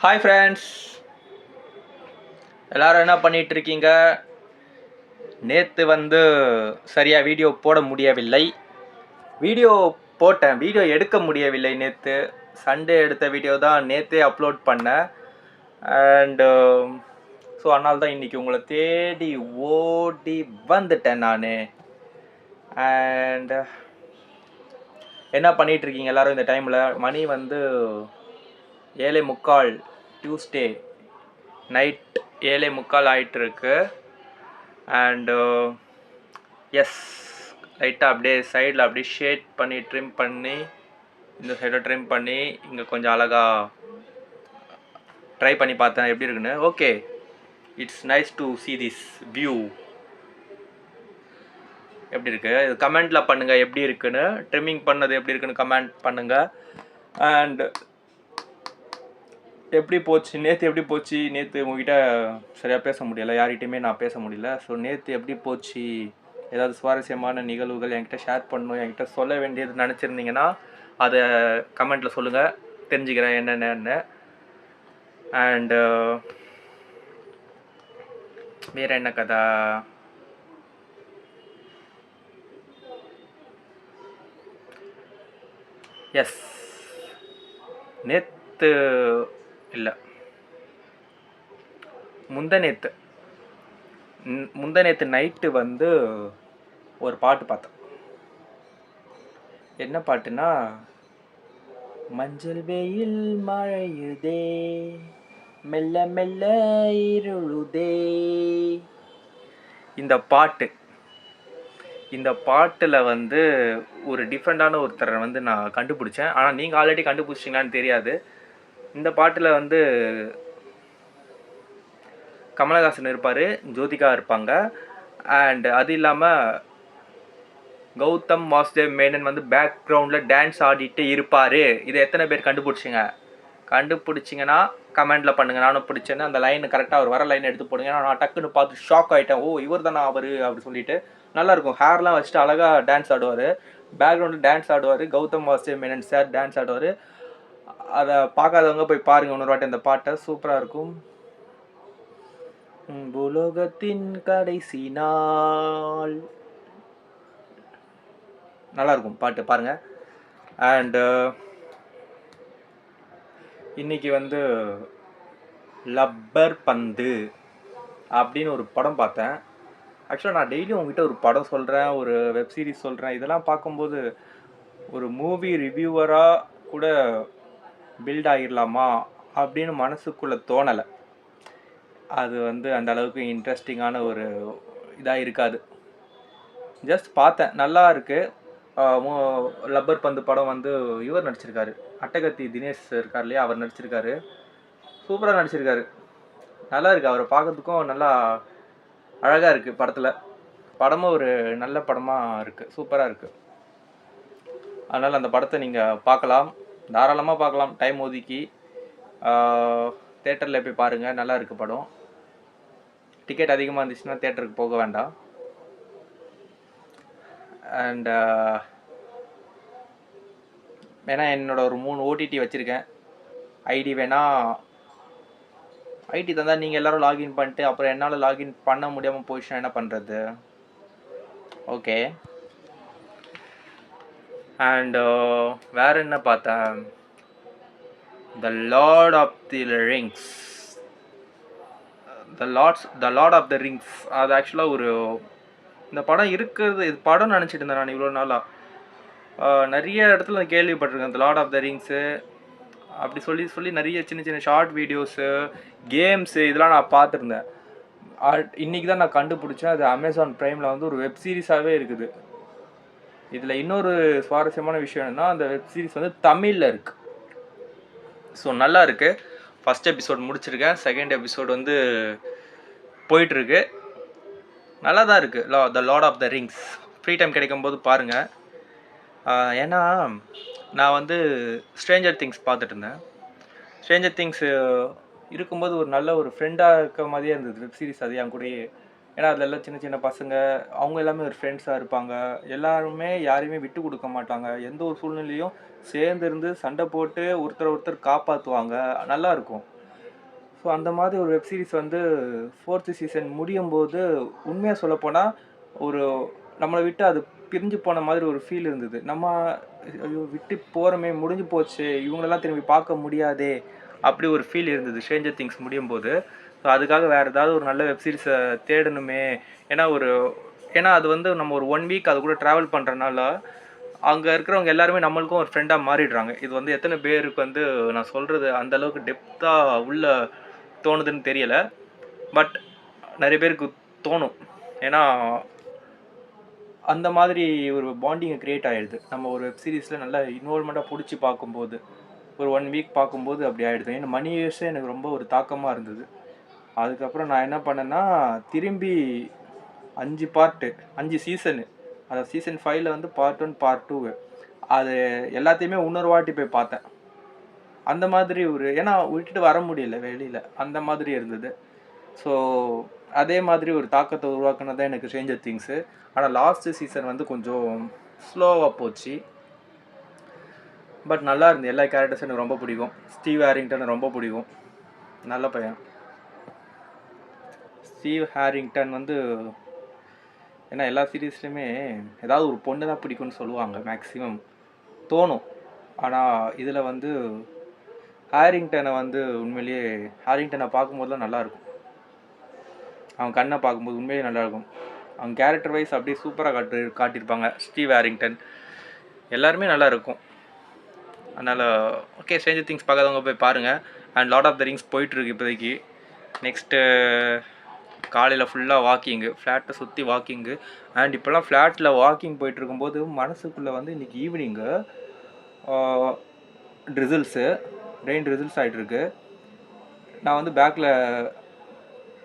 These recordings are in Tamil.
ஹாய் ஃப்ரெண்ட்ஸ், எல்லோரும் என்ன பண்ணிகிட்டு இருக்கீங்க? நேற்று சரியாக வீடியோ போட முடியவில்லை. வீடியோ எடுக்க முடியவில்லை. நேற்று சண்டே எடுத்த வீடியோ தான் நேற்றே அப்லோட் பண்ணேன். அண்டு ஸோ அதனால தான் இன்றைக்கி உங்களை தேடி ஓடி வந்துட்டேன் நான். அண்ட் என்ன பண்ணிகிட்ருக்கீங்க எல்லோரும் இந்த டைமில்? மணி 7:45 டியூஸ்டே நைட் 7:45 ஆகிட்டுருக்கு. அண்டு எஸ், லைட்டாக அப்படியே சைடில் அப்படியே ஷேட் பண்ணி ட்ரிம் பண்ணி, இந்த சைடை ட்ரிம் பண்ணி இங்கே கொஞ்சம் அழகாக ட்ரை பண்ணி பார்த்தேன் எப்படி இருக்குன்னு. Okay, it's nice to see this view. எப்படி இருக்குது இது கமெண்டில் பண்ணுங்கள் எப்படி இருக்குன்னு. ட்ரிம்மிங் பண்ணது எப்படி இருக்குன்னு கமெண்ட் பண்ணுங்கள். அண்ட் எப்படி போச்சு நேற்று? எப்படி போச்சு நேற்று? உங்ககிட்ட சரியாக பேச முடியலை, யார்கிட்டையுமே நான் பேச முடியல. ஸோ நேற்று எப்படி போச்சு? ஏதாவது சுவாரஸ்யமான நிகழ்வுகள் என்கிட்ட ஷேர் பண்ணணும், என்கிட்ட சொல்ல வேண்டியது நினச்சிருந்தீங்கன்னா அதை கமெண்ட்டில் சொல்லுங்கள், தெரிஞ்சுக்கிறேன் என்னென்னு. அண்டு வேறு என்ன கதை? எஸ், நேற்று இல்லை, முந்தநேற்று நைட்டு ஒரு பாட்டு பார்த்தேன். என்ன பாட்டுனா, மஞ்சள் வெயில் மழையுதே, மெல்ல மெல்ல இருளுதே. இந்த பாட்டில் ஒரு டிஃப்ரெண்ட்டான ஒருத்தரை நான் கண்டுபிடிச்சேன். ஆனால் நீங்கள் ஆல்ரெடி கண்டுபிடிச்சிங்களான்னு தெரியாது. இந்த பாட்டில் கமலஹாசன் இருப்பார், ஜோதிகா இருப்பாங்க. அண்ட் அது இல்லாமல் கௌதம் வாசுதேவ் மேனன் பேக்ரவுண்டில் டான்ஸ் ஆடிட்டு இருப்பார். இதை எத்தனை பேர் கண்டுபிடிச்சிங்கன்னா கமெண்டில் பண்ணுங்கள். நானும் பிடிச்சேன்னு அந்த லைன் கரெக்டாக ஒரு வர லைன் எடுத்து போடுங்க. நான் டக்குன்னு பார்த்து ஷாக் ஆகிட்டேன். ஓ, இவர் தானே அவர் அப்படி சொல்லிட்டு. நல்லாயிருக்கும், ஹேர்லாம் வச்சுட்டு அழகாக டான்ஸ் ஆடுவார், பேக்ரவுண்டில் டான்ஸ் ஆடுவார். கௌதம் வாசுதேவ் மேனன் சார் டான்ஸ் ஆடுவார். அதை பார்க்காதவங்க போய் பாருங்கள் இன்னொரு வாட்டி அந்த பாட்டை, சூப்பராக இருக்கும். பூலோகத்தின் கடைசி நாள், நல்லாயிருக்கும் பாட்டு, பாருங்கள். அண்டு இன்றைக்கி லப்பர் பந்து அப்படின்னு ஒரு படம் பார்த்தேன். ஆக்சுவலாக நான் டெய்லியும் உங்ககிட்ட ஒரு படம் சொல்கிறேன், ஒரு வெப் சீரிஸ் சொல்கிறேன். இதெல்லாம் பார்க்கும்போது ஒரு மூவி ரிவ்யூவராக கூட பில்ட் ஆகிடலாமா அப்படின்னு மனசுக்குள்ளே தோணலை. அது அந்த அளவுக்கு இன்ட்ரெஸ்டிங்கான ஒரு இதாக இருக்காது. ஜஸ்ட் பார்த்தேன், நல்லா இருக்குது. லப்பர் பந்து படம் இவர் நடிச்சிருக்காரு, அட்டகத்தி தினேஷ் இருக்கார் இல்லையா, அவர் நடிச்சிருக்காரு. சூப்பராக நடிச்சிருக்காரு, நல்லா இருக்குது. அவரை பார்க்கறதுக்கும் நல்லா அழகாக இருக்குது படத்தில். படமும் ஒரு நல்ல படமாக இருக்குது, சூப்பராக இருக்குது. அதனால் அந்த படத்தை நீங்கள் பார்க்கலாம், தாராளமாக பார்க்கலாம். டைம் ஒதுக்கி தேட்டரில் போய் பாருங்கள், நல்லா இருக்குது படம். டிக்கெட் அதிகமாக இருந்துச்சுன்னா தேட்டருக்கு போக வேண்டாம். அண்ட் வேணா என்னோடய ஒரு 3 ஓடிடி வச்சுருக்கேன். ஐடி வேணால் ஐடி தந்தால் நீங்கள் எல்லோரும் லாகின் பண்ணிட்டு அப்புறம் என்னால் லாகின் பண்ண முடியாமல் போயிடுச்சுன்னா என்ன பண்ணுறது? ஓகே. அண்டு வேறு என்ன பார்த்தேன்? The Lord of the Rings. The Lord of the Rings அது ஆக்சுவலாக ஒரு இந்த படம் இருக்கிறது, இது படம் நினச்சிட்டு இருந்தேன் நான் இவ்வளோ நாளாக. நிறைய இடத்துல நான் கேள்விப்பட்டிருக்கேன் த லார்ட் ஆஃப் த ரிங்ஸு அப்படி சொல்லி நிறைய சின்ன சின்ன ஷார்ட் வீடியோஸு, கேம்ஸு இதெல்லாம் நான் பார்த்துருந்தேன். இன்றைக்கி தான் நான் கண்டுபிடிச்சேன், அது அமேசான் ப்ரைமில் ஒரு வெப் சீரிஸாகவே இருக்குது. இதில் இன்னொரு சுவாரஸ்யமான விஷயம் என்னென்னா, அந்த வெப் சீரிஸ் தமிழில் இருக்குது. ஸோ நல்லா இருக்குது. ஃபஸ்ட் எபிசோட் முடிச்சிருக்கேன், செகண்ட் எபிசோடு போயிட்டுருக்கு. நல்லா தான் இருக்குது. The Lord of the Rings free time கிடைக்கும்போது பாருங்கள். ஏன்னா நான் ஸ்ட்ரேஞ்சர் திங்ஸ் பார்த்துட்டு இருந்தேன். ஸ்ட்ரேஞ்சர் திங்ஸு இருக்கும்போது ஒரு நல்ல ஒரு ஃப்ரெண்டாக இருக்க மாதிரியே இருந்தது வெப் சீரிஸ் அது என் கூடயே. ஏன்னா அதில் எல்லாம் சின்ன சின்ன பசங்க, அவங்க எல்லாமே ஒரு ஃப்ரெண்ட்ஸாக இருப்பாங்க. எல்லாருமே யாரையுமே விட்டு கொடுக்க மாட்டாங்க. எந்த ஒரு சூழ்நிலையும் சேர்ந்து இருந்து சண்டை போட்டு ஒருத்தர் காப்பாற்றுவாங்க. நல்லாயிருக்கும். ஸோ அந்த மாதிரி ஒரு வெப் சீரிஸ் வந்து 4th சீசன் முடியும்போது உண்மையாக சொல்லப்போனால் ஒரு நம்மளை விட்டு அது பிரிஞ்சு போன மாதிரி ஒரு ஃபீல் இருந்தது. நம்ம ஐயோ விட்டு போகிறோமே, முடிஞ்சு போச்சு, இவங்களெல்லாம் திரும்பி பார்க்க முடியாதே, அப்படி ஒரு ஃபீல் இருந்தது ஸ்ட்ரேஞ்சர் திங்ஸ் முடியும்போது. ஸோ அதுக்காக வேறு ஏதாவது ஒரு நல்ல வெப் சீரிஸை தேடணுமே. ஏன்னா அது வந்து நம்ம ஒரு 1 வீக் அது கூட ட்ராவல் பண்ணுறனால அங்கே இருக்கிறவங்க எல்லாருமே நம்மளுக்கும் ஒரு ஃப்ரெண்டாக மாறிடுறாங்க. இது வந்து எத்தனை பேருக்கு வந்து நான் சொல்கிறது அந்தளவுக்கு டெப்த்தாக உள்ள தோணுதுன்னு தெரியலை. பட் நிறைய பேருக்கு தோணும். ஏன்னா அந்த மாதிரி ஒரு பாண்டிங்கை க்ரியேட் ஆகிடுது. நம்ம ஒரு வெப் சீரிஸில் நல்லா இன்வால்மெண்ட்டாக பிடிச்சி பார்க்கும்போது, ஒரு 1 வீக் பார்க்கும்போது அப்படி ஆகிடுது. ஏன்னா மணி இயர்ஸே எனக்கு ரொம்ப ஒரு தாக்கமாக இருந்தது. அதுக்கப்புறம் நான் என்ன பண்ணேன்னா, திரும்பி 5 பார்ட்டு 5 சீசனு, அதாவது சீசன் 5ல் வந்து பார்ட் 1 பார்ட் 2 அது எல்லாத்தையுமே இன்னொரு வாட்டி போய் பார்த்தேன். அந்த மாதிரி ஏன்னா விட்டுட்டு வர முடியல வெளியில், அந்த மாதிரி இருந்தது. ஸோ அதே மாதிரி ஒரு தாக்கத்தை உருவாக்குனது எனக்கு ஸ்ட்ரேஞ்சர் திங்ஸு. ஆனால் லாஸ்ட்டு சீசன் வந்து கொஞ்சம் ஸ்லோவாக போச்சு. பட் நல்லா இருந்து. எல்லா கேரக்டர்ஸும் எனக்கு ரொம்ப பிடிக்கும். ஸ்டீவ் ஹேரிங்டன் ரொம்ப பிடிக்கும், நல்ல பையன். ஸ்டீவ் ஹேரிங்டன் வந்து ஏன்னா எல்லா சீரீஸ்லையுமே ஏதாவது ஒரு பொண்ணு தான் பிடிக்கும்னு சொல்லுவாங்க மேக்ஸிமம், தோணும். ஆனால் இதில் வந்து ஹேரிங்டனை வந்து உண்மையிலேயே ஹேரிங்டனை பார்க்கும்போதுலாம் நல்லாயிருக்கும். அவன் கண்ணை பார்க்கும்போது உண்மையிலேயே நல்லாயிருக்கும். அவங்க கேரக்டர் வைஸ் அப்படியே சூப்பராக காட்டியிருப்பாங்க. ஸ்டீவ் ஹேரிங்டன் எல்லாருமே நல்லாயிருக்கும். அதனால் ஓகே, ஸ்ட்ரேஞ்சர் திங்ஸ் பார்க்காதவங்க போய் பாருங்கள். And Lord of the Rings போயிட்டுருக்கு இப்போதைக்கு. நெக்ஸ்ட்டு காலையில் ஃபுல்லாக வாக்கிங்கு, ஃப்ளாட்டை சுற்றி வாக்கிங்கு. அண்ட் இப்போல்லாம் ஃப்ளாட்டில் வாக்கிங் போயிட்டுருக்கும்போது மனசுக்குள்ளே வந்து இன்றைக்கி ஈவினிங்கு ரெயின் ட்ரிசில்ஸ் ஆகிட்டுருக்கு. நான் வந்து பேக்கில்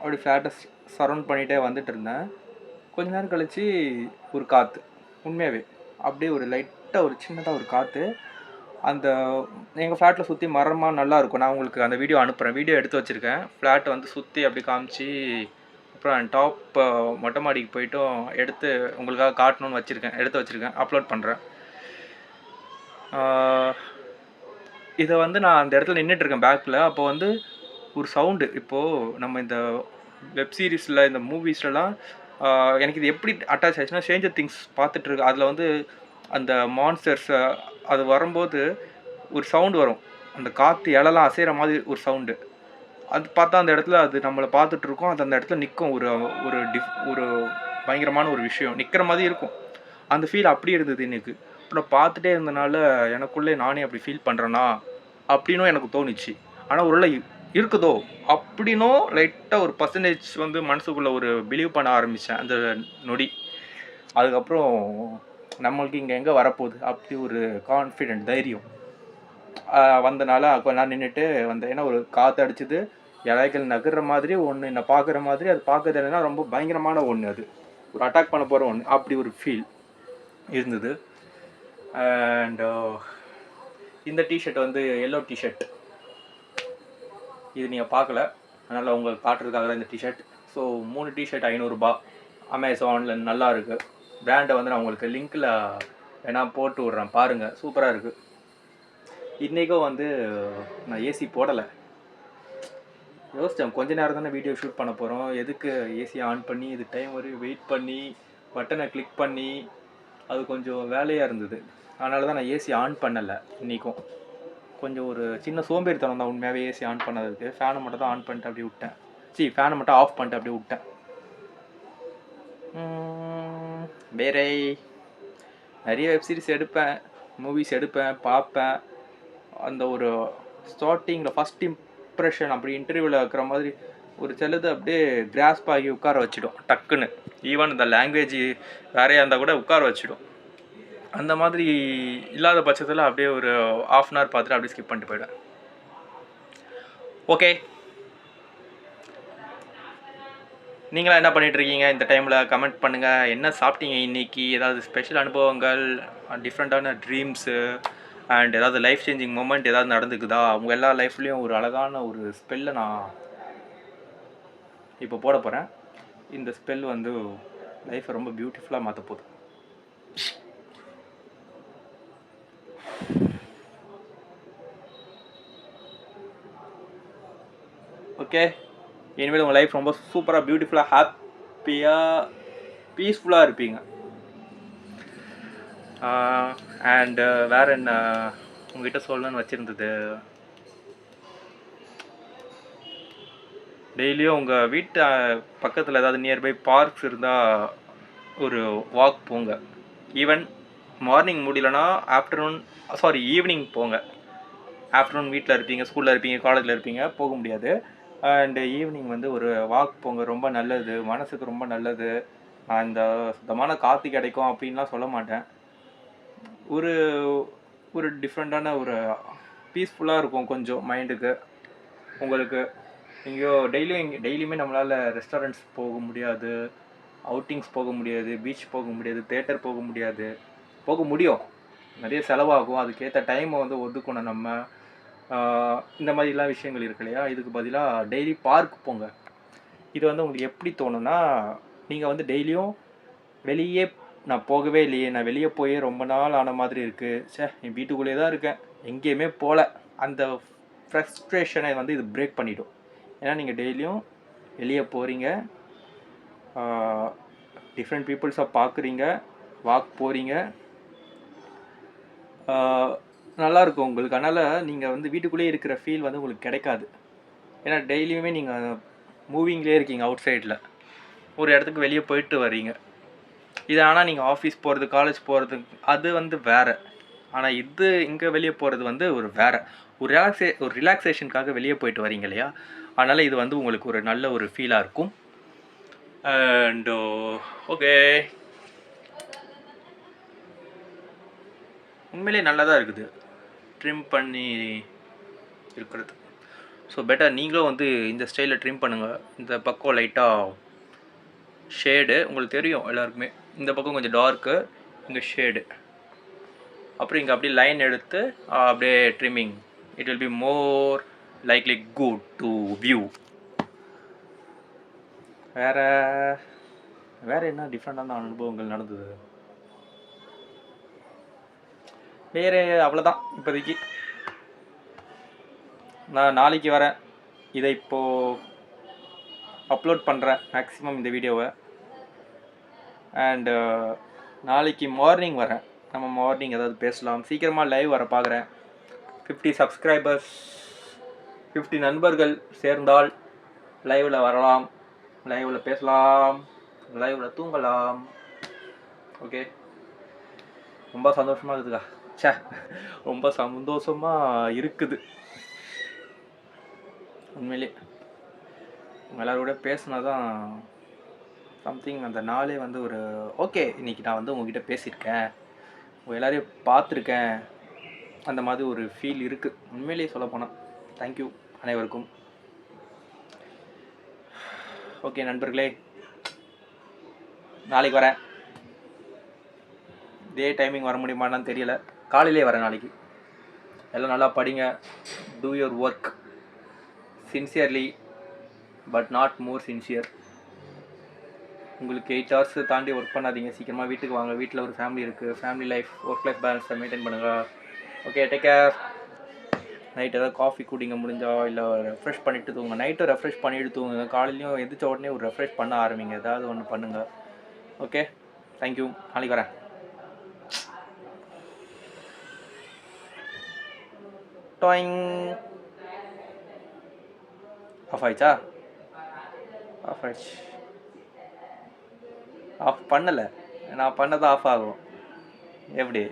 அப்படி ஃப்ளாட்டை சரவுண்ட் பண்ணிகிட்டே வந்துட்டு இருந்தேன். கொஞ்ச நேரம் கழித்து ஒரு காற்று, உண்மையாகவே அப்படியே ஒரு லைட்டாக ஒரு சின்னதாக ஒரு காற்று. அந்த எங்கள் ஃப்ளாட்டில் சுற்றி மரமாக நல்லாயிருக்கும். நான் உங்களுக்கு அந்த வீடியோ அனுப்புகிறேன், வீடியோ எடுத்து வச்சுருக்கேன். ஃப்ளாட்டை வந்து சுற்றி அப்படி காமிச்சு, அப்புறம் டாப் மொட்டை மாடிக்கு போய்ட்டும் எடுத்து உங்களுக்காக காட்டணும்னு எடுத்து வச்சுருக்கேன், அப்லோட் பண்ணுறேன். இதை வந்து நான் அந்த இடத்துல நின்றுட்டுருக்கேன் பேக்கில். அப்போ வந்து ஒரு சவுண்டு, இப்போது நம்ம இந்த வெப் சீரிஸில் இந்த மூவிஸ்லலாம் எனக்கு இது எப்படி அட்டாச் ஆச்சுன்னா, ஸ்ட்ரேஞ்சர் திங்ஸ் பார்த்துட்ருக்கு, அதில் வந்து அந்த மான்ஸ்டர்ஸ் அது வரும்போது ஒரு சவுண்டு வரும், அந்த காற்று இலலாம் அசைகிற மாதிரி ஒரு சவுண்டு. அது பார்த்தா அந்த இடத்துல அது நம்மளை பார்த்துட்ருக்கோம், அது அந்த இடத்துல நிற்கும். ஒரு பயங்கரமான ஒரு விஷயம் நிற்கிற மாதிரி இருக்கும். அந்த ஃபீல் அப்படி இருந்தது எனக்கு. அப்புறம் பார்த்துட்டே இருந்தனால எனக்குள்ளே நானே அப்படி ஃபீல் பண்ணுறேன்னா அப்படின்னும் எனக்கு தோணுச்சு. ஆனால் ஒருவேளை இருக்குதோ அப்படின்னும் லைட்டாக ஒரு பர்சன்டேஜ் வந்து மனசுக்குள்ளே ஒரு பிலீவ் பண்ண ஆரம்பித்தேன் அந்த நொடி. அதுக்கப்புறம் நம்மளுக்கு இங்கே எங்கே வரப்போகுது அப்படி ஒரு கான்ஃபிடென்ட் தைரியம் வந்தனால அப்போ நான் நின்றுட்டு வந்தேன். ஏன்னா ஒரு காற்று அடிச்சுது, இலைகள் நகர்ற மாதிரி ஒன்று, என்னை பார்க்குற மாதிரி, அது பார்க்கறது இல்லைன்னா ரொம்ப பயங்கரமான ஒன்று, அது ஒரு அட்டாக் பண்ண போகிற ஒன்று, அப்படி ஒரு ஃபீல் இருந்தது. அண்ட் இந்த டிஷர்ட் வந்து எல்லோ டிஷர்ட், இது நீங்கள் பார்க்கல, அதனால் உங்களுக்கு காட்டுறதுக்காக தான் இந்த டிஷர்ட். ஸோ 3 டிஷர்ட் 500 ரூபா, அமேசானில் நல்லா இருக்குது. பிராண்டை வந்து நான் உங்களுக்கு லிங்க்கில் வேணா போட்டு விட்றேன், பாருங்கள், சூப்பராக இருக்குது. இன்றைக்கும் வந்து நான் ஏசி போடலை, யோசித்தேன் கொஞ்ச நேரம் தானே வீடியோ ஷூட் பண்ண போகிறோம், எதுக்கு ஏசி ஆன் பண்ணி இது டைம் வரையும் வெயிட் பண்ணி பட்டனை கிளிக் பண்ணி, அது கொஞ்சம் வேலையாக இருந்தது. அதனால தான் நான் ஏசி ஆன் பண்ணலை. இன்றைக்கும் கொஞ்சம் ஒரு சின்ன சோம்பேறித்தனம் தான் உண்மையாகவே ஏசி ஆன் பண்ணதுக்கு. ஃபேனை மட்டும் தான் ஆன் பண்ணிட்டு அப்படியே விட்டேன். ஃபேனை மட்டும் ஆஃப் பண்ணிட்டு அப்படியே விட்டேன். வேறே நிறைய வெப்சீரிஸ் எடுப்பேன், மூவிஸ் எடுப்பேன், பார்ப்பேன். அந்த ஒரு ஸ்டார்டிங்கில் ஃபஸ்ட் இம்ப்ரெஷன் அப்படி இன்டர்வியூவில் இருக்கிற மாதிரி ஒரு சிலது அப்படியே கிராஸ்ப் ஆகி உட்கார வச்சிடும் டக்குன்னு. ஈவன் இந்த லாங்குவேஜ் வேறையாக இருந்தால் கூட உட்கார வச்சிடும். அந்த மாதிரி இல்லாத பட்சத்தில் அப்படியே ஒரு ½ hour பார்த்துட்டு அப்படியே ஸ்கிப் பண்ணிட்டு போயிடுவேன். ஓகே, நீங்களாம் என்ன பண்ணிகிட்ருக்கீங்க இந்த டைமில்? கமெண்ட் பண்ணுங்கள். என்ன சாப்பிட்டீங்க இன்றைக்கி? ஏதாவது ஸ்பெஷல் அனுபவங்கள், டிஃப்ரெண்ட்டான ட்ரீம்ஸு அண்ட் ஏதாவது லைஃப் சேஞ்சிங் மூமெண்ட் ஏதாவது நடந்துக்குதா? அவங்க எல்லா லைஃப்லேயும் ஒரு அழகான ஒரு ஸ்பெல்லை நான் இப்போ போட போகிறேன். இந்த ஸ்பெல் வந்து லைஃப்பை ரொம்ப பியூட்டிஃபுல்லாக மாற்ற போகுது. ஓகே, இனிமேல் உங்கள் லைஃப் ரொம்ப சூப்பராக, பியூட்டிஃபுல்லாக, ஹாப்பியாக, பீஸ்ஃபுல்லாக இருப்பீங்க. அண்டு வேறு என்ன உங்ககிட்ட சொல்லணும்னு வச்சுருந்தது, டெய்லியும் உங்கள் வீட்டு பக்கத்தில் ஏதாவது நியர்பை பார்க்ஸ் இருந்தால் ஒரு வாக் போங்க. ஈவன் மார்னிங் முடியலன்னா ஈவினிங் போங்க. ஆஃப்டர்நூன் வீட்டில் இருப்பீங்க, ஸ்கூலில் இருப்பீங்க, காலேஜில் இருப்பீங்க, போக முடியாது. அண்டு ஈவினிங் வந்து ஒரு வாக் போங்க, ரொம்ப நல்லது, மனசுக்கு ரொம்ப நல்லது. அந்த சுத்தமான காற்று கிடைக்கும் அப்படின்லாம் சொல்ல மாட்டேன். ஒரு ஒரு டிஃப்ரெண்ட்டான ஒரு பீஸ்ஃபுல்லாக இருக்கும் கொஞ்சம் மைண்டுக்கு உங்களுக்கு. எங்கேயோ டெய்லியுமே நம்மளால் ரெஸ்டாரண்ட்ஸ் போக முடியாது, அவுட்டிங்ஸ் போக முடியாது, பீச் போக முடியாது, தேட்டர் போக முடியாது. போக முடியும், நிறைய செலவாகும், அதுக்கேற்ற டைமை வந்து ஒதுக்கணும் நம்ம. இந்த மாதிரிலாம் விஷயங்கள் இருக்கு இல்லையா. இதுக்கு பதிலாக டெய்லி பார்க் போங்க. இது வந்து உங்களுக்கு எப்படி தோணுன்னா, நீங்கள் வந்து டெய்லியும் வெளியே நான் போகவே இல்லையே, நான் வெளியே போய் ரொம்ப நாள் ஆன மாதிரி இருக்குது, என் வீட்டுக்குள்ளேயே தான் இருக்கேன், எங்கேயுமே போகல, அந்த ஃப்ரஸ்ட்ரேஷனை வந்து இது பிரேக் பண்ணிவிடும். ஏன்னா நீங்கள் டெய்லியும் வெளியே போகிறீங்க, டிஃப்ரெண்ட் பீப்புள்ஸை பார்க்குறீங்க, வாக் போகிறீங்க, நல்லாயிருக்கும் உங்களுக்கு. அதனால் நீங்கள் வந்து வீட்டுக்குள்ளேயே இருக்கிற ஃபீல் வந்து உங்களுக்கு கிடைக்காது. ஏன்னா டெய்லியுமே நீங்கள் மூவிங்லேயே இருக்கீங்க, அவுட் சைடில் ஒரு இடத்துக்கு வெளியே போயிட்டு வர்றீங்க. இது ஆனால் நீங்கள் ஆஃபீஸ் போகிறது, காலேஜ் போகிறது, அது வந்து வேறு. ஆனால் இது இங்கே வெளியே போகிறது வந்து ஒரு வேறு, ஒரு ரிலாக்ஸேஷனுக்காக வெளியே போயிட்டு வரீங்க இல்லையா. அதனால் இது வந்து உங்களுக்கு ஒரு நல்ல ஒரு ஃபீலாக இருக்கும். அண்ட் ஓகே, உண்மையிலே நல்லா தான் இருக்குது ட்ரிம் பண்ணி இருக்கிறது. ஸோ பெட்டர் நீங்களும் வந்து இந்த ஸ்டைலில் ட்ரிம் பண்ணுங்கள். இந்த பக்கம் லைட்டாக ஷேடு உங்களுக்கு தெரியும் எல்லாருக்குமே, இந்த பக்கம் கொஞ்சம் டார்க்கு, இங்கே ஷேடு, அப்புறம் இங்கே அப்படியே லைன் எடுத்து அப்படியே trimming. It will be more likely good to view. வேறு என்ன டிஃப்ரெண்டான அனுபவங்கள் நடந்தது? வேறு அவ்வளோதான் இப்போதைக்கு. நான் நாளைக்கு வரேன், இதை இப்போது அப்லோட் பண்ணுறேன் மேக்ஸிமம் இந்த வீடியோவை. அண்டு நாளைக்கு மார்னிங் வரேன், நம்ம மார்னிங் ஏதாவது பேசலாம். சீக்கிரமாக லைவ் வர பார்க்குறேன். 50 சப்ஸ்கிரைபர்ஸ், 50 நண்பர்கள் சேர்ந்தால் லைவில் வரலாம், லைவில் பேசலாம், லைவில் தூங்கலாம். ஓகே, ரொம்ப சந்தோஷமாக இருக்குதுக்கா. ரொம்ப சந்தோஷமாக இருக்குது உண்மையிலே. எல்லாரோட பேசினா தான் சம்திங், அந்த நாளே வந்து ஒரு ஓகே, இன்றைக்கி நான் வந்து உங்ககிட்ட பேசியிருக்கேன், எல்லோரையும் பார்த்துருக்கேன், அந்த மாதிரி ஒரு ஃபீல் இருக்குது உண்மையிலேயே சொல்லப்போனால். தேங்க்யூ அனைவருக்கும். ஓகே நண்பர்களே, நாளைக்கு வரேன். இதே டைமிங் வர முடியுமான்னு தெரியல, காலையிலே வரேன் நாளைக்கு. எல்லாம் நல்லா படிங்க, two your work sincerely but not more sincere. உங்களுக்கு 8 hours தாண்டி ஒர்க் பண்ணாதீங்க, சீக்கிரமாக வீட்டுக்கு வாங்க. வீட்டில் ஒரு ஃபேமிலி இருக்குது, ஃபேமிலி லைஃப், ஒர்க் லைஃப் பேலன்ஸை மெயின்டைன் பண்ணுங்கள். Okay, take care. நைட் ஏதாவது காஃபி குடிங்க முடிஞ்சா, இல்லை ரெஃப்ரெஷ் பண்ணிவிட்டு தூங்க. நைட்டும் ரெஃப்ரெஷ் பண்ணிவிட்டு தூங்குங்க, காலையிலையும் எந்திரிச்ச உடனே ஒரு ரெஃப்ரெஷ் பண்ண ஆரம்பிங்க, ஏதாவது ஒன்று பண்ணுங்கள். ஓகே, தேங்க்யூ, நாளைக்கு வரேன். டாயிங். ஆஃப் ஆயிடுச்சா? ஆஃப் ஆயிடுச்சு. ஆஃப் பண்ணலை, நான் பண்ணதான் ஆஃப் ஆகும் எப்படி?